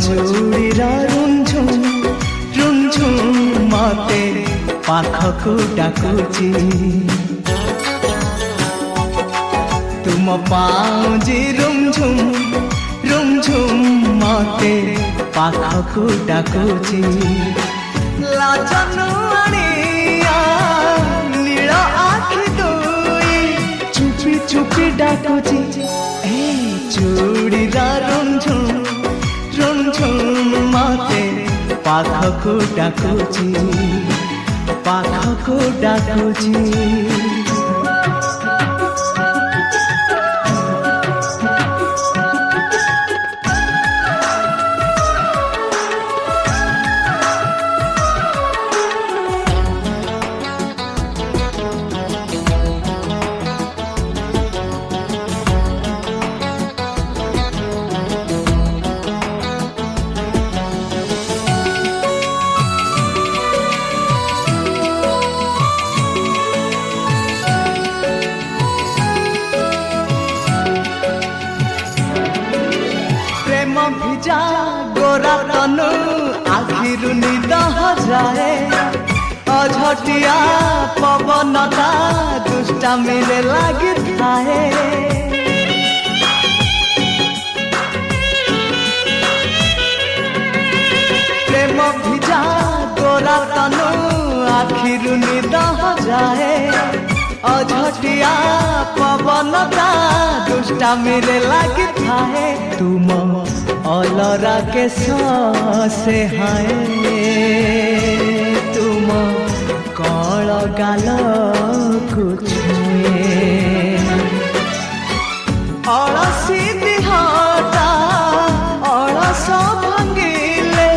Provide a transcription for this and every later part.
चूड़ीर रुंझुम मते पाखकु डाकुची तुम पाउजी रुंझुम मते पाखकु डाकुची लाजनु आनिया नील आखि दुई चुपी चुपी डाकुची ए चूड़ीर रुंझुम मते पाखकु डाकुची पाखकु डाकुची भिजा गोरा तनु आखिरु निद हजाए अझटिया पवनता दुष्टामीरे लागि थाए प्रेम भिजा गोरा तनु आखिरु निद हजाए अझटिया पवनता दुष्टामीरे लागि थाए तुम अलरा के से हाय तुम कल गाल छुए अलसी दिहटा अलस भांगिले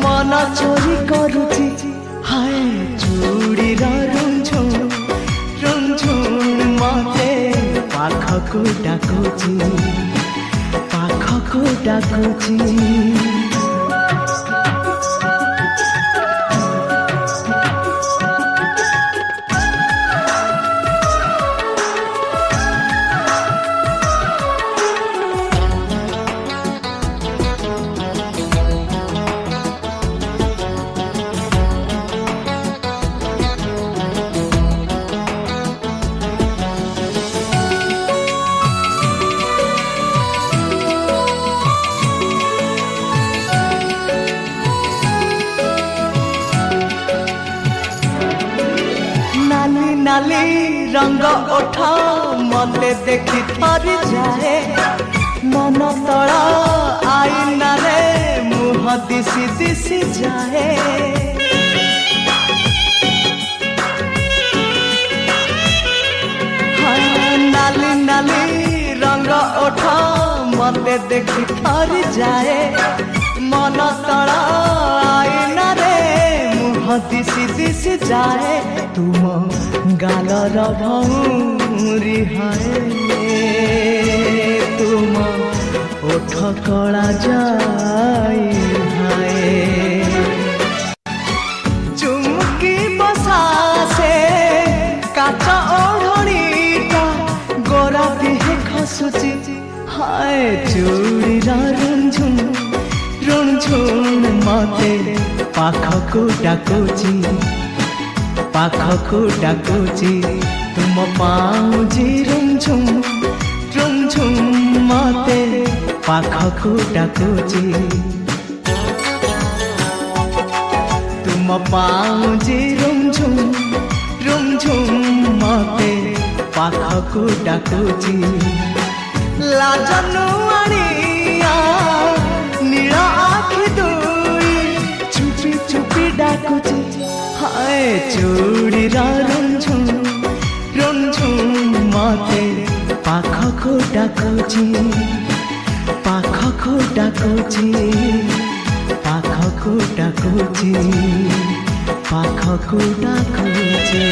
मन चोरी करुची हाय चूड़ीर रुंझुम मते पाखकु डाकुची पाखकु डाकुची नाली रंग ओठ मते देखी थरी जाए मन तला आईना रे मुह दिसी दिसी जाए नाली नाली रंग ओठ मते देखी थरी जाए मन तला आईना रे मुह दिसी दिसी जाए तुम गालर भौरी हाय तुम ओठ कला जाई हाय चुमकी बसा से काच ओढ़णीटा गोरा दिहे खसुची हाय चूड़ीर रुंझुम मते पाखकु डाकुची पाखकु डाकुची तुम पाउजी रुंझुम मते पाखकु डाकुची तुम पाउजी रुंझुम मते पाखकु डाकुची लाजनु आनिया नील आखि दुई चुपी चुपी डाकुची हाय चूड़ीर रुंझुम मते पाखकु डाकुची पाखकु डाकुची पाखकु डाकुची पाखकु डाकुची।